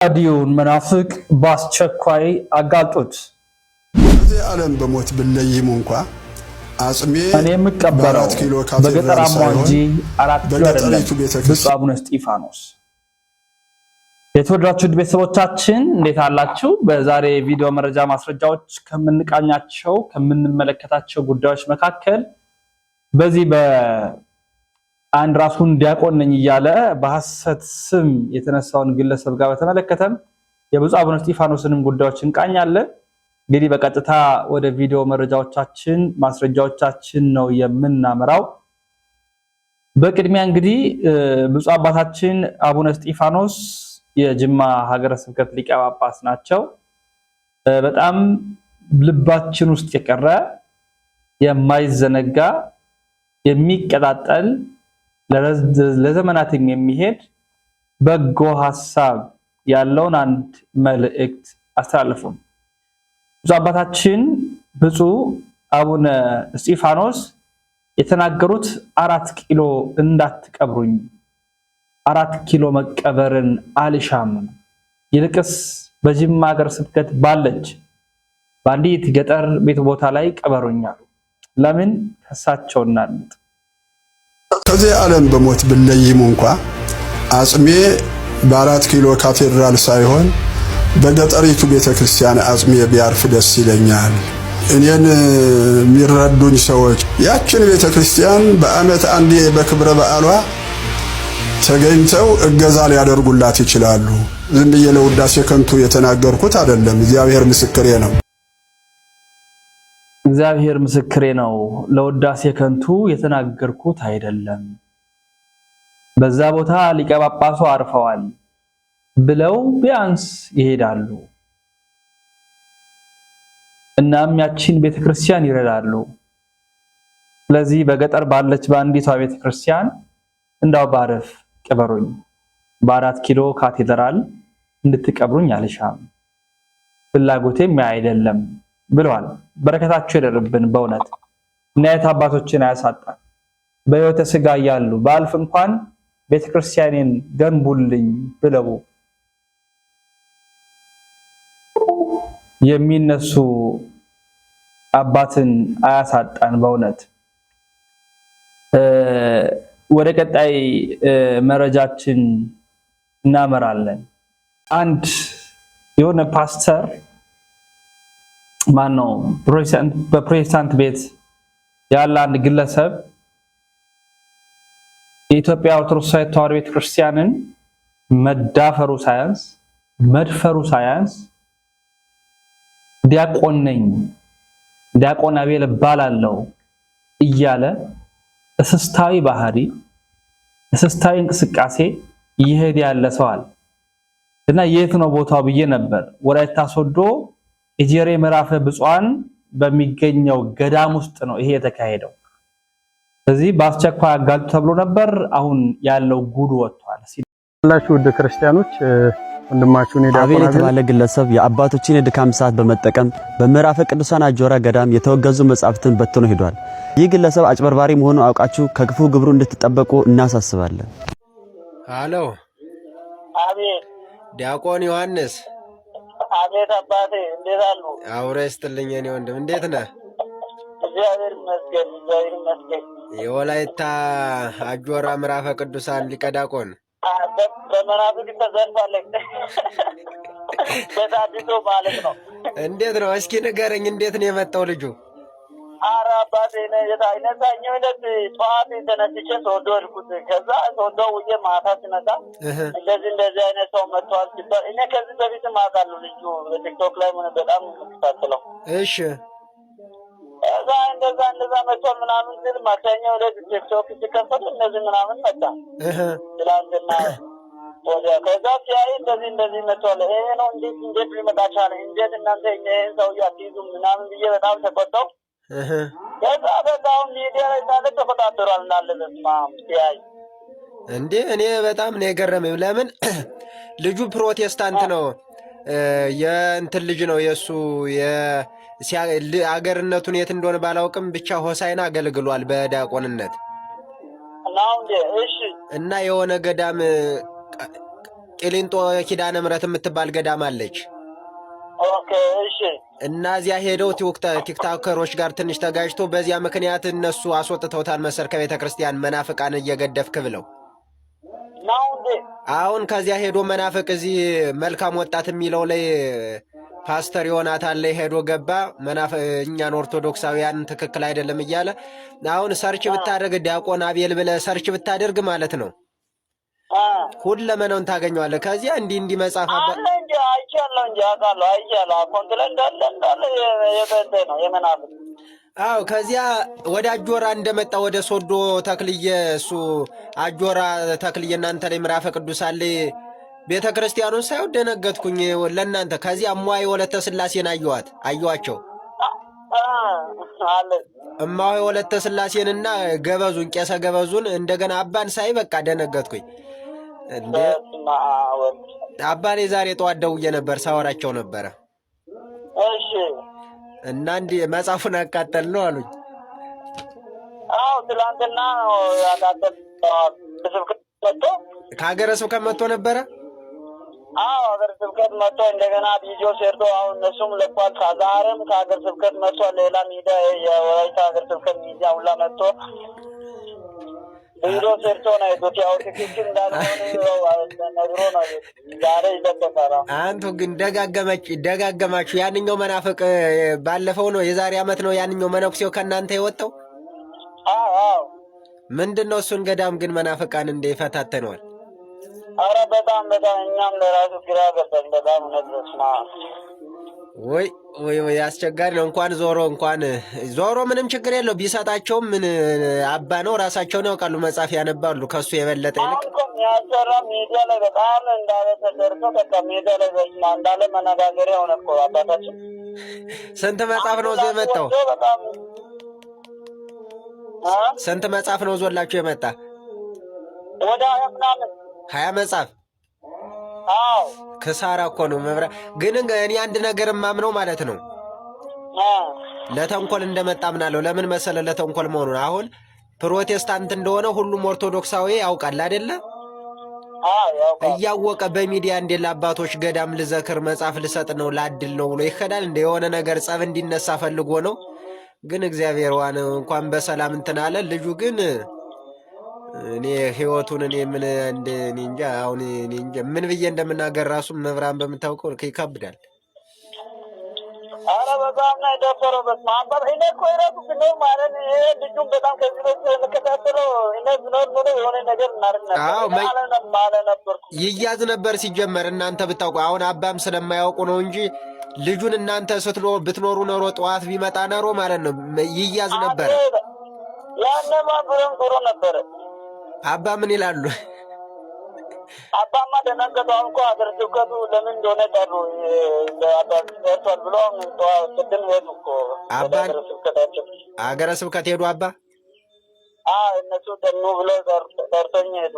አዲውን መናፍቅ በአስቸኳይ አጋልጡት። እዚህ ዓለም በሞት ብለይም እንኳን አጽሜ እኔ የምቀበለው በገጠራማ እንጂ 4 ኪሎ አይደለም። ብፁዕ አቡነ እስጢፋኖስ። የተወደዳችሁ ቤተሰቦቻችን እንዴት አላችሁ? በዛሬ ቪዲዮ መረጃ ማስረጃዎች ከምንቃኛቸው ከምንመለከታቸው ጉዳዮች መካከል በዚህ አንድ ራሱን ዲያቆን ነኝ እያለ በሐሰት ስም የተነሳውን ግለሰብ ጋር በተመለከተም የብፁዕ አቡነ እስጢፋኖስንም ጉዳዮች እንቃኛለን። እንግዲህ በቀጥታ ወደ ቪዲዮ መረጃዎቻችን ማስረጃዎቻችን ነው የምናመራው። በቅድሚያ እንግዲህ ብፁዕ አባታችን አቡነ እስጢፋኖስ የጅማ ሀገረ ስብከት ሊቀ ጳጳስ ናቸው። በጣም ልባችን ውስጥ የቀረ የማይዘነጋ የሚቀጣጠል ለዘመናትም የሚሄድ በጎ ሐሳብ ያለውን አንድ መልእክት አስተላልፉ። ብፁዕ አባታችን ብፁዕ አቡነ እስጢፋኖስ የተናገሩት 4 ኪሎ እንዳትቀብሩኝ፣ 4 ኪሎ መቀበርን አልሻም፣ ይልቅስ በጅማ ሀገረ ስብከት ባለች በአንዲት ገጠር ቤት ቦታ ላይ ቀበሩኛሉ። ለምን ከሳቸው እናንጥ? ከዚህ ዓለም በሞት ብለይም እንኳን አጽሜ በ4 ኪሎ ካቴድራል ሳይሆን በገጠሪቱ ቤተክርስቲያን አጽሜ ቢያርፍ ደስ ይለኛል። እኔን የሚረዱኝ ሰዎች ያችን ቤተክርስቲያን በዓመት አንዴ በክብረ በዓሏ ተገኝተው እገዛ ሊያደርጉላት ይችላሉ። ዝም ብዬ ለውዳሴ ከንቱ የተናገርኩት አይደለም። እግዚአብሔር ምስክሬ ነው። እግዚአብሔር ምስክሬ ነው። ለውዳሴ ከንቱ የተናገርኩት አይደለም። በዛ ቦታ ሊቀ ጳጳሱ አርፈዋል ብለው ቢያንስ ይሄዳሉ። እናም ያቺን ቤተክርስቲያን ይረዳሉ። ስለዚህ በገጠር ባለች በአንዲቷ ቤተክርስቲያን እንዳው ባረፍ ቅበሩኝ፣ በ4 ኪሎ ካቴድራል እንድትቀብሩኝ አልሻም፣ ፍላጎቴም አይደለም ብለዋል። በረከታቸው ይደርብን። በእውነት እናት አባቶችን አያሳጣን። በሕይወተ ሥጋ ያሉ ባልፍ እንኳን ቤተክርስቲያኔን ገንቡልኝ ብለው የሚነሱ አባትን አያሳጣን። በእውነት ወደ ቀጣይ መረጃችን እናመራለን። አንድ የሆነ ፓስተር ማነው በፕሮቴስታንት ቤት ያለ አንድ ግለሰብ የኢትዮጵያ ኦርቶዶክስ ተዋሕዶ ቤተክርስቲያንን መዳፈሩ ሳያንስ መድፈሩ ሳያንስ ዲያቆን ነኝ ዲያቆን አቤል እባላለሁ እያለ እስስታዊ ባህሪ እስስታዊ እንቅስቃሴ ይሄድ ያለ ሰዋል እና የት ነው ቦታው ብዬ ነበር። ወላይታ ሶዶ እጀሬ ምዕራፈ ብፁዓን በሚገኘው ገዳም ውስጥ ነው ይሄ የተካሄደው። ስለዚህ በአስቸኳይ አጋልጡ ተብሎ ነበር። አሁን ያለው ጉድ ወጥቷል። ሁላችሁ ውድ ክርስቲያኖች ወንድማችሁን አቤል የተባለ ግለሰብ የአባቶችን የድካም ሰዓት በመጠቀም በምዕራፈ ቅዱሳን አጆራ ገዳም የተወገዙ መጻሕፍትን በትኖ ሄዷል። ይህ ግለሰብ አጭበርባሪ መሆኑን አውቃችሁ ከክፉ ግብሩ እንድትጠበቁ እናሳስባለን። ሃሎ አቤት ዲያቆን ዮሐንስ። አቤት አባቴ እንዴት አሉ? አውሬ ስትልኝ እኔ ወንድም እንዴት ነህ? እግዚአብሔር ይመስገን እግዚአብሔር ይመስገን። የወላይታ አጆራ ምዕራፈ ቅዱሳን ሊቀ ዲያቆን በመናፍቅ ተዘርፋለች በታድሶ ማለት ነው። እንዴት ነው እስኪ ንገረኝ፣ እንዴት ነው የመጣው ልጁ? ኧረ አባቴ ነሳኛው ዕለት ጠዋት ተነስቼ ሶዶ ሄድኩት። ከዛ ሶዶ ውዬ ማታ ስመጣ እንደዚህ አይነት ሰው መጥቷል ሲባል እኔ ከዚህ በፊትም አውቃለሁ። ልጁ በቲክቶክ ላይ ምን በጣም የምትከታተለው። እሺ እዛ እንደዛ መጥቷል ምናምን ሲል ማታኛው ዕለት ቲክቶክ ሲከፈት እነዚህ ምናምን መጣ ትላንትና ወዲያ። ከዛ ሲያይ እንደዚህ መጥቷል። ይሄ ነው እንዴት ሊመጣ ቻለ? እንዴት እናንተ ይሄን ሰው አትይዙም ምናምን ብዬ በጣም ተቆጣሁ። ከዛው ሚዲያ ላይ ታለ ተፈታተራል እንዳለ ለስማም ሲያይ እንዴ እኔ በጣም ነው የገረመኝ። ለምን ልጁ ፕሮቴስታንት ነው፣ የእንትን ልጅ ነው የሱ አገርነቱን የት እንደሆነ ባላውቅም ብቻ ሆሳይና አገልግሏል በዲያቆንነት ነው እንዴ? እሺ እና የሆነ ገዳም ቂሊንጦ ኪዳነ ምሕረት የምትባል ገዳም አለች። ኦኬ እሺ። እና እዚያ ሄደው ቲክቶከሮች ጋር ትንሽ ተጋጅቶ በዚያ ምክንያት እነሱ አስወጥተውታል መሰል ከቤተ ክርስቲያን መናፍቃን እየገደፍክ ብለው ነው እንዴ? አሁን ከዚያ ሄዶ መናፍቅ እዚህ መልካም ወጣት የሚለው ላይ ፓስተር ዮናታን ላይ ሄዶ ገባ። እኛን ኦርቶዶክሳውያን ትክክል አይደለም እያለ አሁን ሰርች ብታደርግ ዲያቆን አቤል ብለህ ሰርች ብታደርግ ማለት ነው ሁለመናውን ታገኘዋለህ። ከዚያ እንዲህ መጻፍ አለ እንጂ አይቻለሁ እንጂ አውቃለሁ አይቻለሁ። አኮንት ላይ እንዳለ የበንተ ነው የመናፍቅ። አዎ ከዚያ ወደ አጆራ እንደመጣ ወደ ሶዶ ተክልየ እሱ አጆራ ተክልየ እናንተ ላይ ምዕራፈ ቅዱሳን ላይ ቤተ ክርስቲያኑን ሳይው ደነገጥኩኝ ለእናንተ። ከዚያ እማሆይ ወለተ ስላሴን አየኋቸው። እማሆይ ወለተ ስላሴንና ገበዙን ቄሰ ገበዙን እንደገና አባን ሳይ በቃ ደነገጥኩኝ። አባኔ ዛሬ ጠዋት ደውዬ ነበር ሳወራቸው ነበረ። እሺ እና እንዲህ መጽሐፉን አቃጠል ነው አሉኝ። አዎ ትላንትና ያቃጠል ስብከት መጥቶ ከሀገረ ስብከት መጥቶ ነበረ። አዎ ሀገረ ስብከት መጥቶ እንደገና ቪዲዮ ሰርቶ አሁን እነሱም ለቋል። ከዛሬም ከሀገረ ስብከት መጥቶ ሌላ ሚዲያ የወላይታ ሀገረ ስብከት ሚዲያ ሁላ መጥቶ ቪዲዮ ሰርቶ ነው የዶት ያው ትክክል እንዳልሆነ ነግሮ ነው ዛሬ ይደበቃል። አንቱ ግን ደጋገማችሁ። ያንኛው መናፍቅ ባለፈው ነው የዛሬ ዓመት ነው ያንኛው መነኩሴው ከእናንተ የወጣው። አዎ ምንድነው እሱን ገዳም ግን መናፍቃን እንደ ይፈታተነዋል። አረ በጣም እኛም ለራሱ ግራ ገባን። በጣም ነጥስማ ወይ አስቸጋሪ ነው። እንኳን ዞሮ ምንም ችግር የለው ቢሰጣቸውም ምን አባ ነው ራሳቸውን ያውቃሉ፣ መጽሐፍ ያነባሉ ከሱ የበለጠ ይልቅ ያሰራ ሚዲያ ላይ በጣም እንዳለ ተደርጎ በቃ ሚዲያ ላይ እንዳለ መነጋገሪያ ሆነ እኮ አባታችን። ስንት መጽሐፍ ነው ዞ የመጣው? ስንት መጽሐፍ ነው ዞላችሁ የመጣ? ወደ 20 ምናምን 20 መጽሐፍ። አዎ ክሳራ እኮ ነው መብራ። ግን እኔ አንድ ነገር ማምነው ማለት ነው ለተንኮል እንደመጣ ምናለው። ለምን መሰለ ለተንኮል መሆኑን አሁን ፕሮቴስታንት እንደሆነ ሁሉም ኦርቶዶክሳዊ ያውቃል አይደለ? እያወቀ በሚዲያ እንደ ለአባቶች ገዳም ልዘክር መጽሐፍ ልሰጥ ነው ላድል ነው ብሎ ይከዳል። እንደ የሆነ ነገር ጸብ እንዲነሳ ፈልጎ ነው። ግን እግዚአብሔር ዋን እንኳን በሰላም እንትን አለ። ልጁ ግን እኔ ህይወቱን እኔ ምን እንጃ አሁን እኔ እንጃ ምን ብዬ እንደምናገር ራሱ መብራን በምታውቀው ይከብዳል። አረ በጣም ነው የደፈረው። በስማንበር እኔ እኮ እራሱ ብለው ማለት ይሄ ልጁን በጣም ከዚህ በፊት የምከታተለው እኔ ብኖር ኖሮ የሆነ ነገር እናደርግ ነበር። ይያዝ ነበር ሲጀመር እናንተ ብታውቁ። አሁን አባም ስለማያውቁ ነው እንጂ ልጁን እናንተ ብትኖሩ ኖሮ ጠዋት ቢመጣ ኖሮ ማለት ነው ይያዝ ነበር። ያኔ ማብረን ጥሩ ነበር። አባ ምን ይላሉ? አባማ ደነገጡ። አሁን እኮ ሀገረ ስብከቱ ለምን እንደሆነ ጠሩ ደርሷል ብሎ ቅድም ሄዱ እኮ ሀገረ ስብከት ሄዱ። አባ እነሱ ደኑ ብሎ ጠርቶኝ ሄዱ።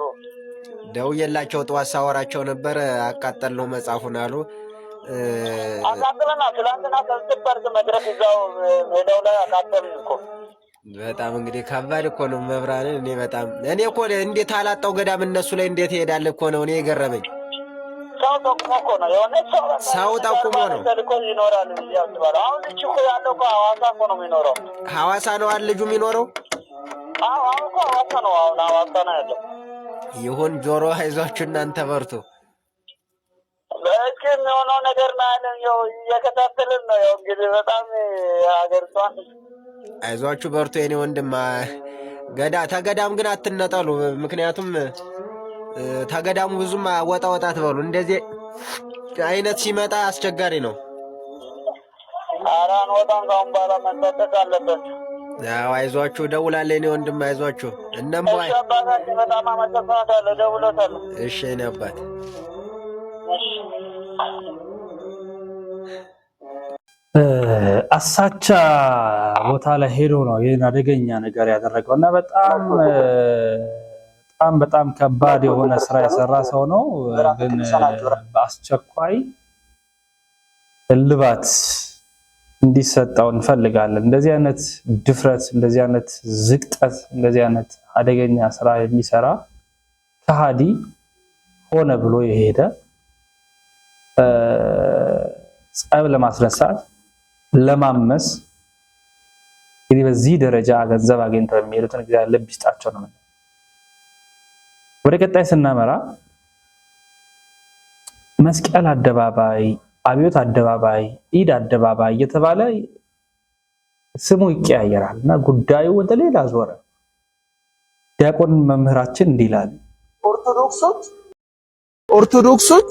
ደውዬላቸው ጠዋት ሳወራቸው ነበር። አቃጠል ነው መጽሐፉን አሉ። አቃጥለና ትላንትና ከስበርግ መድረክ እዛው ሜዳው ላይ አቃጠልን እኮ። በጣም እንግዲህ ከባድ እኮ ነው መብራንን። እኔ እኮ እንዴት አላጣው ገዳም እነሱ ላይ እንዴት ይሄዳል እኮ ነው እኔ የገረመኝ። ሰው ጠቁሞ እኮ ነው የሆነ ሰው ጠቁሞ ነው ይኖራል ያስባል። አሁን ልጅ እኮ ያለው እኮ ሐዋሳ እኮ ነው የሚኖረው። ሐዋሳ ነው አይደል ልጁ የሚኖረው? አሁን እኮ ሐዋሳ ነው። አሁን ሐዋሳ ነው ያለው። ይሁን ጆሮ አይዟችሁ እናንተ በርቱ። በእጅ የሚሆነው ነገር ነው ያለው እየከታተልን ነው። ያው እንግዲህ በጣም ሀገሪቷን አይዟችሁ በርቱ የኔ ወንድም። ተገዳም ግን አትነጠሉ። ምክንያቱም ተገዳሙ ብዙም ወጣ ትበሉ። እንደዚህ አይነት ሲመጣ አስቸጋሪ ነው። አራን ወጣን ካሁን በኋላ መጠጠቅ አለበት። ያው አይዟችሁ ደውላለሁ የኔ ወንድም አይዟችሁ። እነምባይ እሺ አባታችን በጣም አመሰግናለሁ። ደውሎታል። እሺ የኔ አባት አሳቻ ቦታ ላይ ሄዶ ነው ይህን አደገኛ ነገር ያደረገው እና በጣም ከባድ የሆነ ስራ የሰራ ሰው ነው። ግን በአስቸኳይ እልባት እንዲሰጠው እንፈልጋለን። እንደዚህ አይነት ድፍረት፣ እንደዚህ አይነት ዝቅጠት፣ እንደዚህ አይነት አደገኛ ስራ የሚሰራ ከሃዲ ሆነ ብሎ የሄደ ጸብ ለማስነሳት ለማመስ እንግዲህ በዚህ ደረጃ ገንዘብ አግኝተው የሚሄዱትን እግዚአብሔር ልብ ይስጣቸው ነው። ወደ ቀጣይ ስናመራ መስቀል አደባባይ፣ አብዮት አደባባይ፣ ኢድ አደባባይ እየተባለ ስሙ ይቀያየራልና ጉዳዩ ወደ ሌላ ዞረ። ዲያቆን መምህራችን እንዲህ ይላል። ኦርቶዶክሶች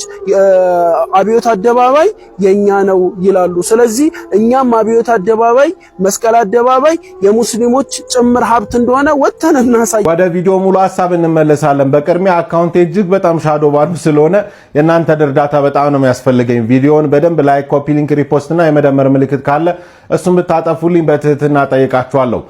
አብዮት አደባባይ የኛ ነው ይላሉ። ስለዚህ እኛም አብዮት አደባባይ፣ መስቀል አደባባይ የሙስሊሞች ጭምር ሀብት እንደሆነ ወተን እናሳይ። ወደ ቪዲዮ ሙሉ ሐሳብ እንመለሳለን። በቅድሚያ አካውንቴ እጅግ በጣም ሻዶ ባሉ ስለሆነ የእናንተ እርዳታ በጣም ነው የሚያስፈልገኝ። ቪዲዮውን በደንብ ላይክ፣ ኮፒ ሊንክ፣ ሪፖስት እና የመደመር ምልክት ካለ እሱን ብታጠፉልኝ በትህትና ጠይቃችኋለሁ።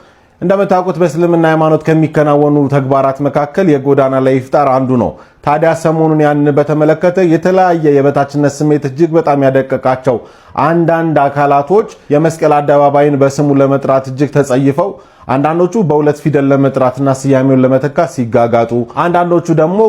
እንደምታውቁት በእስልምና ሃይማኖት ከሚከናወኑ ተግባራት መካከል የጎዳና ላይ ኢፍጣር አንዱ ነው። ታዲያ ሰሞኑን ያንን በተመለከተ የተለያየ የበታችነት ስሜት እጅግ በጣም ያደቀቃቸው አንዳንድ አካላቶች የመስቀል አደባባይን በስሙ ለመጥራት እጅግ ተጸይፈው፣ አንዳንዶቹ በሁለት ፊደል ለመጥራትና ስያሜውን ለመተካት ሲጋጋጡ፣ አንዳንዶቹ ደግሞ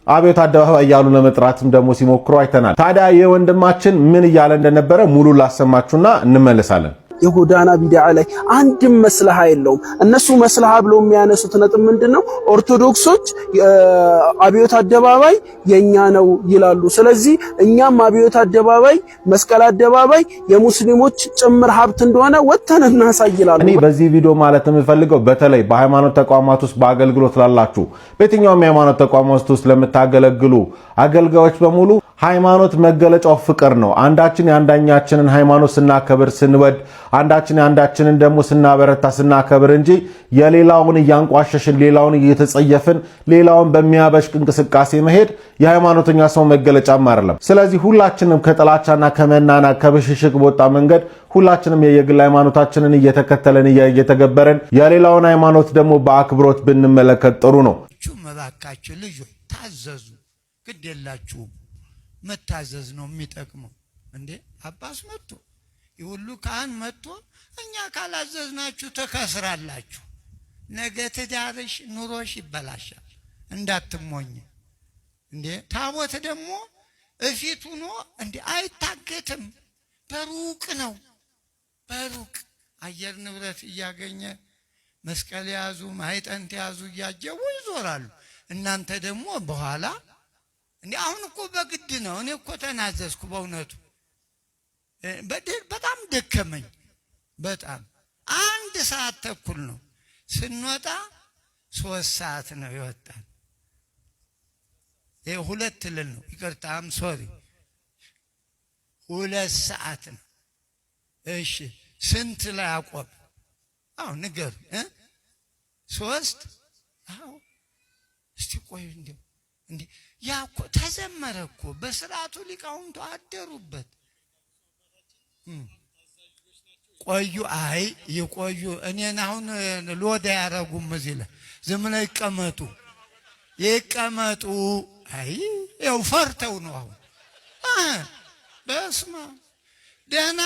አብዮት አደባባይ እያሉ ለመጥራትም ደግሞ ሲሞክሩ አይተናል። ታዲያ ይህ ወንድማችን ምን እያለ እንደነበረ ሙሉ ላሰማችሁና እንመለሳለን። የጎዳና ቢድዓ ላይ አንድም መስለሃ የለውም። እነሱ መስለሃ ብለው የሚያነሱት ነጥብ ምንድነው? ኦርቶዶክሶች አብዮት አደባባይ የኛ ነው ይላሉ። ስለዚህ እኛም አብዮት አደባባይ፣ መስቀል አደባባይ የሙስሊሞች ጭምር ሀብት እንደሆነ ወተን እናሳይላሉ። እኔ በዚህ ቪዲዮ ማለት የምፈልገው በተለይ በሃይማኖት ተቋማት ውስጥ በአገልግሎት ላላችሁ፣ በየትኛውም የሃይማኖት ተቋማት ውስጥ ለምታገለግሉ አገልጋዮች በሙሉ ሃይማኖት መገለጫው ፍቅር ነው። አንዳችን የአንዳኛችንን ሃይማኖት ስናከብር ስንወድ፣ አንዳችን የአንዳችንን ደግሞ ስናበረታ ስናከብር እንጂ የሌላውን እያንቋሸሽን ሌላውን እየተጸየፍን ሌላውን በሚያበሽቅ እንቅስቃሴ መሄድ የሃይማኖተኛ ሰው መገለጫም አይደለም። ስለዚህ ሁላችንም ከጥላቻና ከመናናቅ ከብሽሽቅ በወጣ መንገድ ሁላችንም የግል ሃይማኖታችንን እየተከተለን እየተገበረን የሌላውን ሃይማኖት ደግሞ በአክብሮት ብንመለከት ጥሩ ነው። መባካችሁ ልጆች ታዘዙ፣ ግድ የላችሁም። መታዘዝ ነው የሚጠቅመው። እንዴ አባስ መጥቶ ይሁሉ ካህን መጥቶ እኛ ካላዘዝናችሁ ተከስራላችሁ፣ ነገ ትዳርሽ ኑሮሽ ይበላሻል፣ እንዳትሞኝ። እንዴ ታቦት ደግሞ እፊት ሆኖ እንዴ አይታገትም፣ በሩቅ ነው። በሩቅ አየር ንብረት እያገኘ መስቀል ያዙ ማይጠንት ያዙ እያጀቡ ይዞራሉ። እናንተ ደግሞ በኋላ እንዴ አሁን እኮ በግድ ነው። እኔ እኮ ተናዘዝኩ በእውነቱ በጣም ደከመኝ። በጣም 1 ሰዓት ተኩል ነው ስንወጣ፣ 3 ሰዓት ነው ይወጣል። ይሄ 2 ልል ነው ይቅርታም ሶሪ 2 ሰዓት ነው። እሺ ስንት ላይ አቆም? አዎ ንገሩ 3 አዎ እስቲ ቆይ እንዴ ያ እኮ ተዘመረ እኮ በስርዓቱ ሊቃውንቱ አደሩበት። ቆዩ አይ ይቆዩ። እኔን አሁን ሎዳ ያረጉም እዚህ ላይ ዝም ብለው ይቀመጡ። አይ ያው ፈርተው ነው አሁን። በስመ አብ ደህና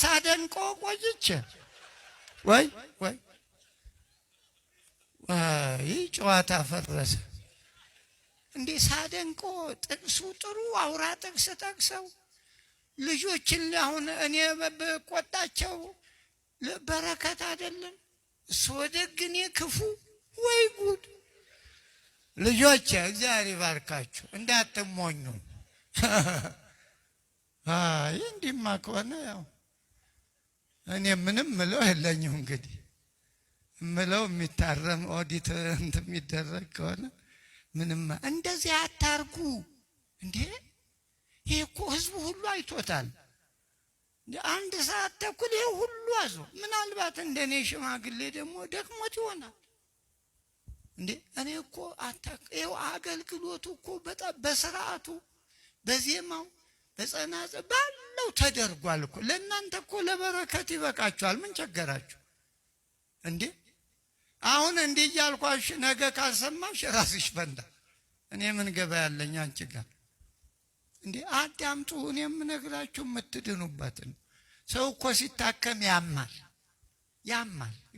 ሳደንቆ ቆይቼ ወይ ጨዋታ ፈረሰ። እንዴ ሳደንቆ ጥቅሱ ጥሩ አውራ ጥቅስ ጠቅሰው ልጆችን አሁን እኔ በቆጣቸው በረከት አይደለም እሱ ደግ እኔ ክፉ። ወይ ጉድ! ልጆች እግዚአብሔር ይባርካችሁ እንዳትሞኙ። አይ እንዲማ ከሆነ ያው እኔ ምንም ምለው የለኝም። እንግዲህ ምለው የሚታረም ኦዲት እንትን የሚደረግ ከሆነ ምንም እንደዚህ አታርጉ። እንዴ ይሄ እኮ ህዝቡ ሁሉ አይቶታል። 1 ሰዓት ተኩል ይሄ ሁሉ አዞ ምናልባት እንደኔ ሽማግሌ ደግሞ ደክሞት ይሆናል። እንዴ እኔ እኮ ይሄው አገልግሎቱ እኮ በጣም በስርዓቱ በዜማው በጸናጽ ባለው ተደርጓል እኮ። ለእናንተ እኮ ለበረከት ይበቃችኋል። ምን ቸገራችሁ እንዴ? አሁን እንዲህ እያልኳሽ ነገ ካልሰማሽ ራስሽ ፈንዳ። እኔ ምን ገባ ያለኝ አንቺ ጋር እንዴ? አዳምጡ። እኔ የምነግራችሁ የምትድኑበትን። ሰው እኮ ሲታከም ያማል፣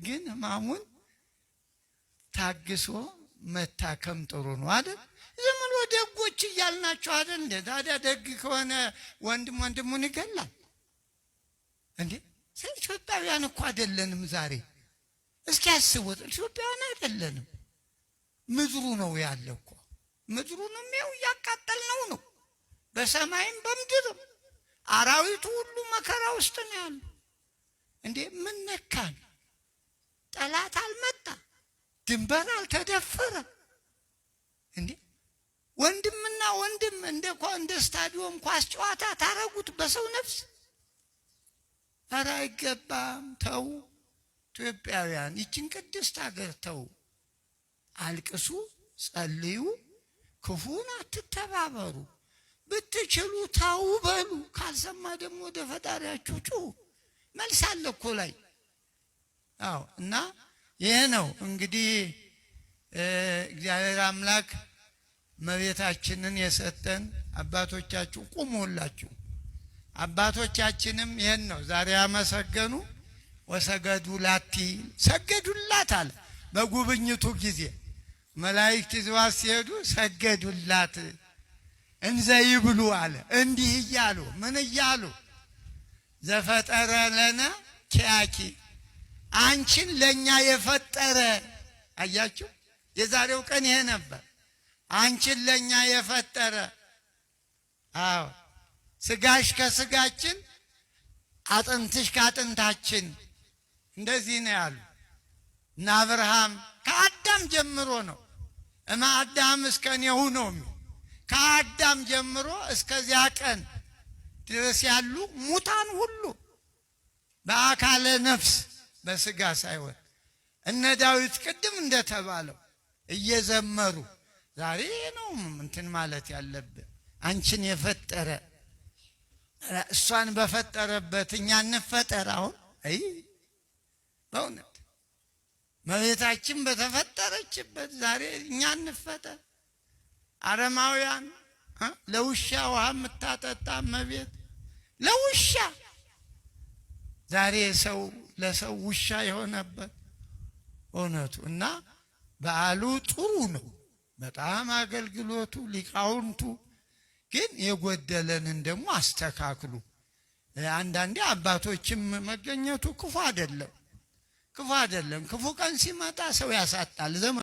ግን ህማሙን ታግሶ መታከም ጥሩ ነው አይደል? ዝም ብሎ ደጎች እያልናቸው አይደል እንዴ? ታዲያ ደግ ከሆነ ወንድም ወንድሙን ይገላል እንዴ? ኢትዮጵያውያን እኮ አይደለንም ዛሬ። እስኪ ያስቡት፣ ኢትዮጵያውያን አይደለንም። ምድሩ ነው ያለ እኮ ምድሩንም ያው እያቃጠልነው ነው። በሰማይም በምድርም አራዊቱ ሁሉ መከራ ውስጥ ነው ያሉ። እንዴ ምን ነካን? ጠላት አልመጣ፣ ድንበር አልተደፈረ። እንዴ ወንድምና ወንድም እንደ ስታዲዮም ኳስ ጨዋታ ታረጉት በሰው ነፍስ? ኧረ አይገባም። ተው ኢትዮጵያውያን፣ ይችን ቅድስት ሀገር ተው። አልቅሱ፣ ጸልዩ፣ ክፉን አትተባበሩ። ብትችሉ ታው በሉ። ካልሰማ ደግሞ ወደ ፈጣሪያችሁ ጩሁ። መልስ አለ እኮ ላይ። አዎ እና ይሄ ነው እንግዲህ እግዚአብሔር አምላክ እመቤታችንን የሰጠን። አባቶቻችሁ ቁሙላችሁ። አባቶቻችንም ይሄን ነው ዛሬ ያመሰገኑ። ወሰገዱ ላቲ፣ ሰገዱላት አለ። በጉብኝቱ ጊዜ መላእክት ይዘዋት ሲሄዱ ሰገዱላት። እንዘ ይብሉ አለ፣ እንዲህ እያሉ ምን እያሉ? ዘፈጠረ ለነ ኪያኪ፣ አንቺን ለኛ የፈጠረ። አያችሁ፣ የዛሬው ቀን ይሄ ነበር። አንቺን ለኛ የፈጠረ። አዎ ስጋሽ ከስጋችን፣ አጥንትሽ ከአጥንታችን። እንደዚህ ነው ያሉ እና አብርሃም ከአዳም ጀምሮ ነው እማ አዳም እስከኔሁ ነው። ከአዳም ጀምሮ እስከዚያ ቀን ድረስ ያሉ ሙታን ሁሉ በአካለ ነፍስ በስጋ ሳይሆን እነ ዳዊት ቅድም እንደተባለው እየዘመሩ ዛሬ ነው እንትን ማለት ያለብን። አንቺን የፈጠረ እሷን በፈጠረበት እኛ እንፈጠር። አሁን አይ በእውነት እመቤታችን በተፈጠረችበት ዛሬ እኛ እንፈጠር። አረማውያን ለውሻ ውሃ የምታጠጣ እመቤት ለውሻ። ዛሬ ሰው ለሰው ውሻ የሆነበት እውነቱ። እና በዓሉ ጥሩ ነው በጣም አገልግሎቱ፣ ሊቃውንቱ ግን የጎደለንን ደግሞ አስተካክሉ። አንዳንዴ አባቶችም መገኘቱ ክፉ አይደለም፣ ክፉ አይደለም። ክፉ ቀን ሲመጣ ሰው ያሳጣል።